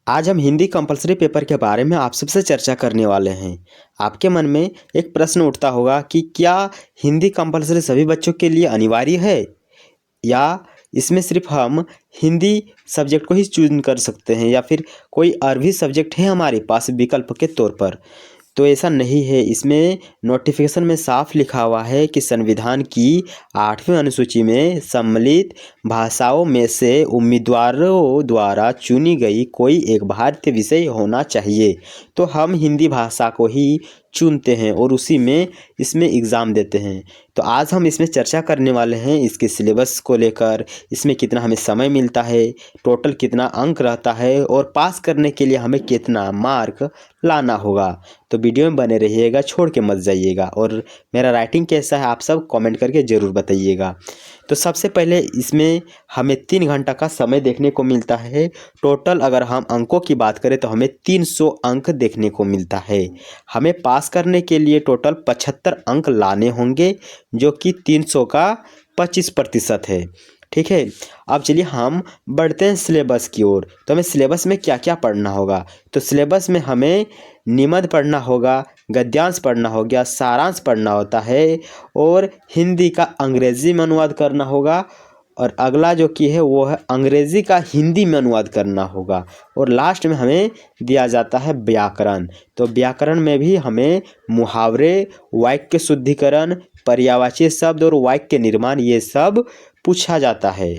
आज हम Hindi compulsory paper के बारे में आप सबसे चर्चा करने वाले हैं। आपके मन में एक प्रश्न उठता होगा कि क्या हिंदी कंपलसरी सभी बच्चों के लिए अनिवार्य है या इसमें सिर्फ हम हिंदी सब्जेक्ट को ही चूज कर सकते हैं या फिर कोई और भी सब्जेक्ट है हमारे पास विकल्प के तौर पर। तो ऐसा नहीं है। इसमें नोटिफिकेशन में साफ लिखा हुआ है कि संविधान की 8वीं अनुसूची में सम्मिलित भाषाओं में से उम्मीदवारों द्वारा चुनी गई कोई एक भारतीय विषय होना चाहिए। तो हम हिंदी भाषा को ही चुनते हैं और उसी में इसमें एग्ज़ाम देते हैं। तो आज हम इसमें चर्चा करने वाले हैं इसके सिलेबस को लेकर, इसमें कितना हमें समय मिलता है, टोटल कितना अंक रहता है और पास करने के लिए हमें कितना मार्क लाना होगा। तो वीडियो में बने रहिएगा, छोड़ के मत जाइएगा। और मेरा राइटिंग कैसा है आप सब कमेंट करके ज़रूर बताइएगा। तो सबसे पहले इसमें हमें 3 घंटा का समय देखने को मिलता है। टोटल अगर हम अंकों की बात करें तो हमें 300 अंक देखने को मिलता है। हमें पास करने के लिए टोटल 75 अंक लाने होंगे, जो कि 300 का 25% है। ठीक है। अब चलिए हम बढ़ते हैं सिलेबस की ओर। तो हमें सिलेबस में क्या क्या पढ़ना होगा। तो सिलेबस में हमें निबंध पढ़ना होगा, गद्यांश पढ़ना हो गया, सारांश पढ़ना होता है और हिंदी का अंग्रेजी में अनुवाद करना होगा। और अगला जो कि है वो है अंग्रेजी का हिंदी में अनुवाद करना होगा। और लास्ट में हमें दिया जाता है व्याकरण। तो व्याकरण में भी हमें मुहावरे, वाक्य शुद्धिकरण, पर्यायवाची शब्द और वाक्य निर्माण ये सब पूछा जाता है।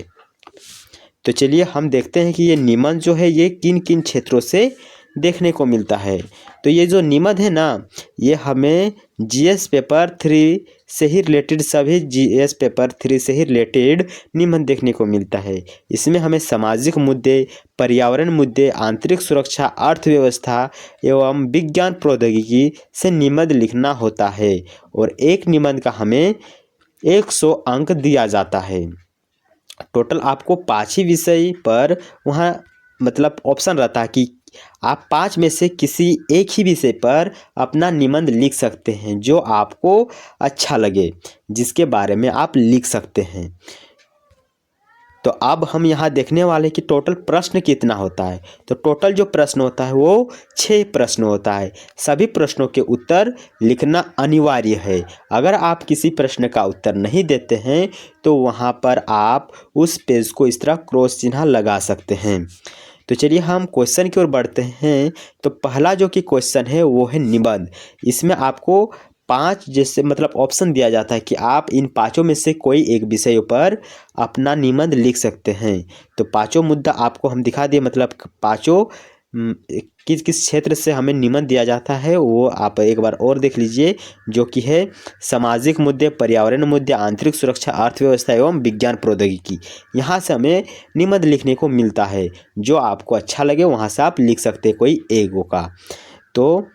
तो चलिए हम देखते हैं कि ये निबंध जो है ये किन किन क्षेत्रों से देखने को मिलता है। तो ये जो निबंध है ना, ये हमें जीएस पेपर 3 से ही रिलेटेड, सभी जीएस पेपर 3 से ही रिलेटेड निबंध देखने को मिलता है। इसमें हमें सामाजिक मुद्दे, पर्यावरण मुद्दे, आंतरिक सुरक्षा, अर्थव्यवस्था एवं विज्ञान प्रौद्योगिकी से निबंध लिखना होता है। और एक निबंध का हमें 100 अंक दिया जाता है। टोटल आपको 5 ही विषय पर वहाँ मतलब ऑप्शन रहता है कि आप 5 में से किसी एक ही विषय पर अपना निबंध लिख सकते हैं जो आपको अच्छा लगे, जिसके बारे में आप लिख सकते हैं। तो अब हम यहाँ देखने वाले कि टोटल प्रश्न कितना होता है। तो टोटल जो प्रश्न होता है वो 6 प्रश्न होता है। सभी प्रश्नों के उत्तर लिखना अनिवार्य है। अगर आप किसी प्रश्न का उत्तर नहीं देते हैं तो वहाँ पर आप उस पेज को इस तरह क्रॉस चिन्ह लगा सकते हैं। तो चलिए हम क्वेश्चन की ओर बढ़ते हैं। तो पहला जो कि क्वेश्चन है वो है निबंध। इसमें आपको 5 जैसे मतलब ऑप्शन दिया जाता है कि आप इन 5 में से कोई एक विषय पर अपना निबंध लिख सकते हैं। तो 5 मुद्दा आपको हम दिखा दिए, मतलब 5 किस किस क्षेत्र से हमें निबंध दिया जाता है वो आप एक बार और देख लीजिए, जो कि है सामाजिक मुद्दे, पर्यावरण मुद्दे, आंतरिक सुरक्षा, अर्थव्यवस्था एवं विज्ञान प्रौद्योगिकी। यहाँ से हमें निबंध लिखने को मिलता है। जो आपको अच्छा लगे वहाँ से आप लिख सकते हैं कोई एक का। तो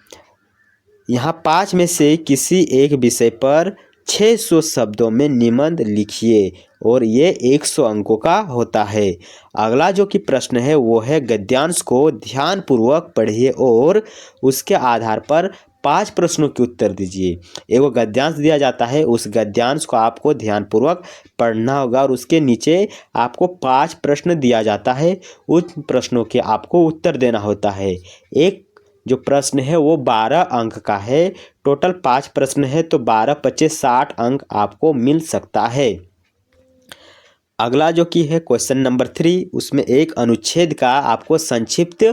यहाँ 5 में से किसी एक विषय पर 600 शब्दों में निबंध लिखिए और ये 100 अंकों का होता है। अगला जो कि प्रश्न है वो है गद्यांश को ध्यानपूर्वक पढ़िए और उसके आधार पर 5 प्रश्नों के उत्तर दीजिए। एगो गद्यांश दिया जाता है, उस गद्यांश को आपको ध्यानपूर्वक पढ़ना होगा और उसके नीचे आपको 5 प्रश्न दिया जाता है। उन प्रश्नों के आपको उत्तर देना होता है। एक जो प्रश्न है वो 12 अंक का है। टोटल 5 प्रश्न है तो 12 25 60 अंक आपको मिल सकता है। अगला जो कि है क्वेश्चन नंबर 3, उसमें एक अनुच्छेद का आपको संक्षिप्त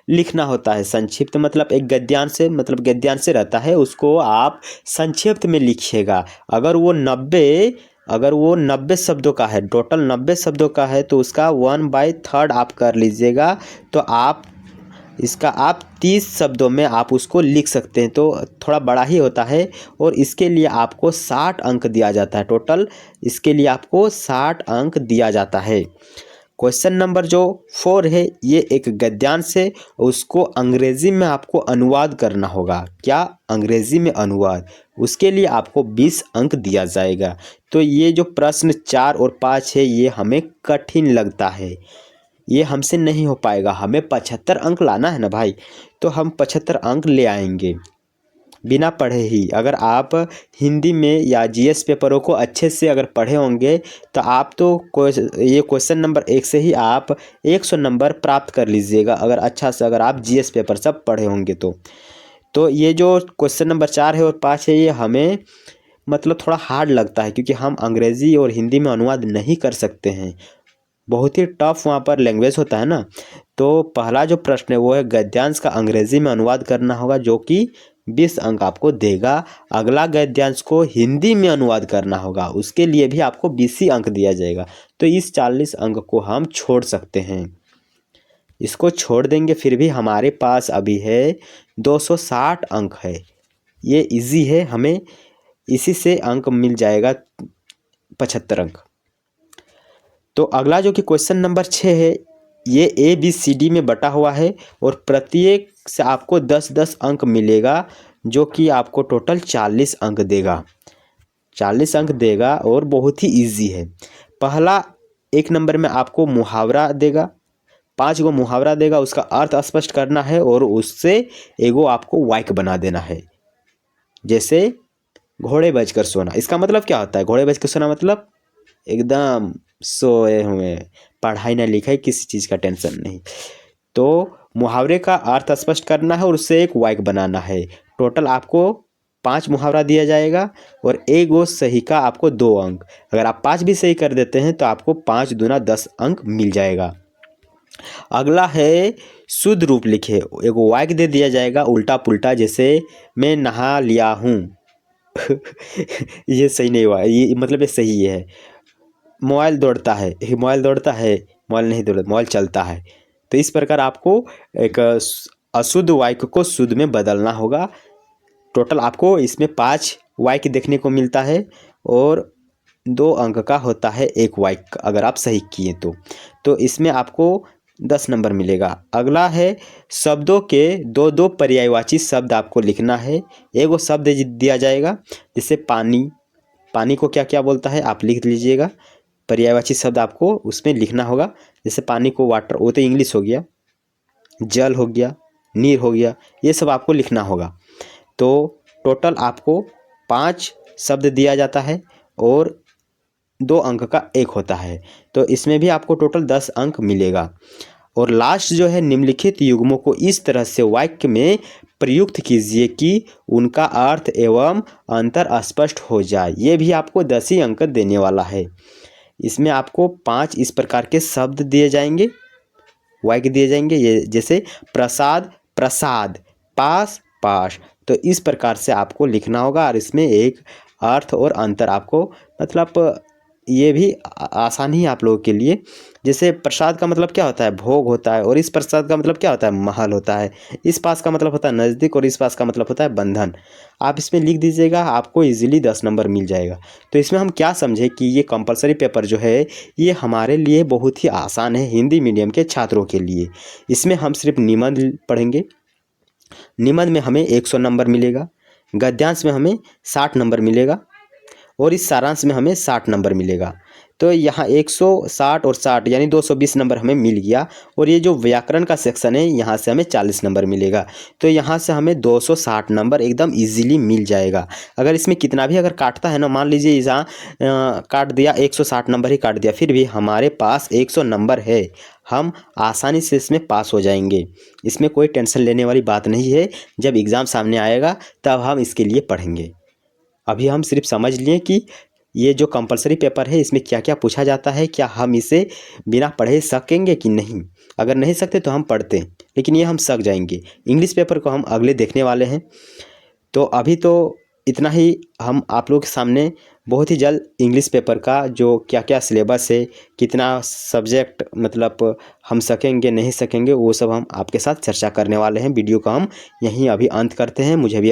लिखना होता है। संक्षिप्त मतलब एक गद्यांश से, मतलब गद्यांश से रहता है, उसको आप संक्षिप्त में लिखिएगा। अगर वो 90 शब्दों का है, टोटल 90 शब्दों का है तो उसका 1/3 आप कर लीजिएगा। तो आप 30 शब्दों में आप उसको लिख सकते हैं। तो थोड़ा बड़ा ही होता है और इसके लिए आपको 60 अंक दिया जाता है। टोटल इसके लिए आपको 60 अंक दिया जाता है। क्वेश्चन नंबर जो 4 है ये एक गद्यांश है, उसको अंग्रेजी में आपको अनुवाद करना होगा। क्या? अंग्रेजी में अनुवाद। उसके लिए आपको 20 अंक दिया जाएगा। तो ये जो प्रश्न 4 और 5 है ये हमें कठिन लगता है, ये हमसे नहीं हो पाएगा। हमें 75 अंक लाना है ना भाई, तो हम 75 अंक ले आएंगे। बिना पढ़े ही अगर आप हिंदी में या जीएस पेपरों को अच्छे से अगर पढ़े होंगे तो आप तो ये क्वेश्चन नंबर 1 से ही आप 100 नंबर प्राप्त कर लीजिएगा, अगर अच्छा से अगर आप जीएस पेपर सब पढ़े होंगे तो ये जो क्वेश्चन नंबर 4 है और 5 है ये हमें मतलब थोड़ा हार्ड लगता है, क्योंकि हम अंग्रेज़ी और हिंदी में अनुवाद नहीं कर सकते हैं, बहुत ही टफ वहाँ पर लैंग्वेज होता है ना। तो पहला जो प्रश्न है वो है गद्यांश का अंग्रेजी में अनुवाद करना होगा, जो कि 20 अंक आपको देगा। अगला गद्यांश को हिंदी में अनुवाद करना होगा, उसके लिए भी आपको 20 ही अंक दिया जाएगा। तो इस 40 अंक को हम छोड़ सकते हैं, इसको छोड़ देंगे, फिर भी हमारे पास अभी है 260 अंक है। ये इजी है, हमें इसी से अंक मिल जाएगा 75 अंक। तो अगला जो कि क्वेश्चन नंबर 6 है, ये ABCD में बटा हुआ है और प्रत्येक से आपको 10-10 अंक मिलेगा, जो कि आपको टोटल 40 अंक देगा। 40 अंक देगा और बहुत ही इजी है। पहला 1 नंबर में आपको मुहावरा देगा, 5 गो मुहावरा देगा, उसका अर्थ स्पष्ट करना है और उससे एगो आपको वाक्य बना देना है। जैसे घोड़े बजकर सोना, इसका मतलब क्या होता है? घोड़े बजकर सोना मतलब एकदम सोए हुए, पढ़ाई ना लिखाई, किसी चीज़ का टेंशन नहीं। तो मुहावरे का अर्थ स्पष्ट करना है और उससे एक वाक्य बनाना है। टोटल आपको 5 मुहावरा दिया जाएगा और एक वो सही का आपको 2 अंक। अगर आप 5 भी सही कर देते हैं तो आपको 5 दूना 10 अंक मिल जाएगा। अगला है शुद्ध रूप लिखे, एक वाक्य दे दिया जाएगा उल्टा पुल्टा, जैसे मैं नहा लिया हूँ ये सही नहीं हुआ, ये मतलब ये सही है। मोबाइल दौड़ता है, मोबाइल दौड़ता है, मोबाइल नहीं दौड़ता, मोबाइल चलता है। तो इस प्रकार आपको एक अशुद्ध वाक्य को शुद्ध में बदलना होगा। टोटल आपको इसमें 5 वाक्य देखने को मिलता है और 2 अंक का होता है एक वाक्य, अगर आप सही किए तो इसमें आपको 10 नंबर मिलेगा। अगला है शब्दों के 2-2 पर्यायवाची शब्द आपको लिखना है। एगो शब्द दिया जाएगा, जैसे पानी, पानी को क्या क्या बोलता है आप लिख लीजिएगा। पर्यायवाची शब्द आपको उसमें लिखना होगा, जैसे पानी को वाटर, वो तो इंग्लिश हो गया, जल हो गया, नीर हो गया, ये सब आपको लिखना होगा। तो टोटल आपको 5 शब्द दिया जाता है और 2 अंक का एक होता है, तो इसमें भी आपको टोटल 10 अंक मिलेगा। और लास्ट जो है, निम्नलिखित युग्मों को इस तरह से वाक्य में प्रयुक्त कीजिए कि उनका अर्थ एवं अंतर स्पष्ट हो जाए। ये भी आपको 10 ही अंक देने वाला है। इसमें आपको 5 इस प्रकार के शब्द दिए जाएंगे, वाक्य दिए जाएंगे, ये जैसे प्रसाद प्रसाद, पास पास। तो इस प्रकार से आपको लिखना होगा और इसमें एक अर्थ और अंतर आपको मतलब ये भी आसान ही आप लोगों के लिए। जैसे प्रसाद का मतलब क्या होता है? भोग होता है, और इस प्रसाद का मतलब क्या होता है? महल होता है। इस पास का मतलब होता है नज़दीक और इस पास का मतलब होता है बंधन। आप इसमें लिख दीजिएगा, आपको इजीली 10 नंबर मिल जाएगा। तो इसमें हम क्या समझे कि ये कंपलसरी पेपर जो है ये हमारे लिए बहुत ही आसान है, हिंदी मीडियम के छात्रों के लिए। इसमें हम सिर्फ निबंध पढ़ेंगे, निबंध में हमें 100 नंबर मिलेगा, गद्यांश में हमें 60 नंबर मिलेगा और इस सारांश में हमें 60 नंबर मिलेगा। तो यहाँ 160 और 60 यानी 220 नंबर हमें मिल गया। और ये जो व्याकरण का सेक्शन है यहाँ से हमें 40 नंबर मिलेगा। तो यहाँ से हमें 260 नंबर एकदम इजीली मिल जाएगा। अगर इसमें कितना भी अगर काटता है ना, मान लीजिए यहाँ काट दिया 160 नंबर ही काट दिया, फिर भी हमारे पास 100 नंबर है, हम आसानी से इसमें पास हो जाएंगे। इसमें कोई टेंशन लेने वाली बात नहीं है। जब एग्ज़ाम सामने आएगा तब हम इसके लिए पढ़ेंगे। अभी हम सिर्फ समझ लिए कि ये जो कंपलसरी पेपर है इसमें क्या क्या पूछा जाता है, क्या हम इसे बिना पढ़े सकेंगे कि नहीं। अगर नहीं सकते तो हम पढ़ते, लेकिन ये हम सक जाएंगे। इंग्लिश पेपर को हम अगले देखने वाले हैं। तो अभी तो इतना ही। हम आप लोगों के सामने बहुत ही जल्द इंग्लिश पेपर का जो क्या क्या सिलेबस है, कितना सब्जेक्ट मतलब हम सकेंगे नहीं सकेंगे, वो सब हम आपके साथ चर्चा करने वाले हैं। वीडियो को हम यहीं अभी अंत करते हैं। मुझे भी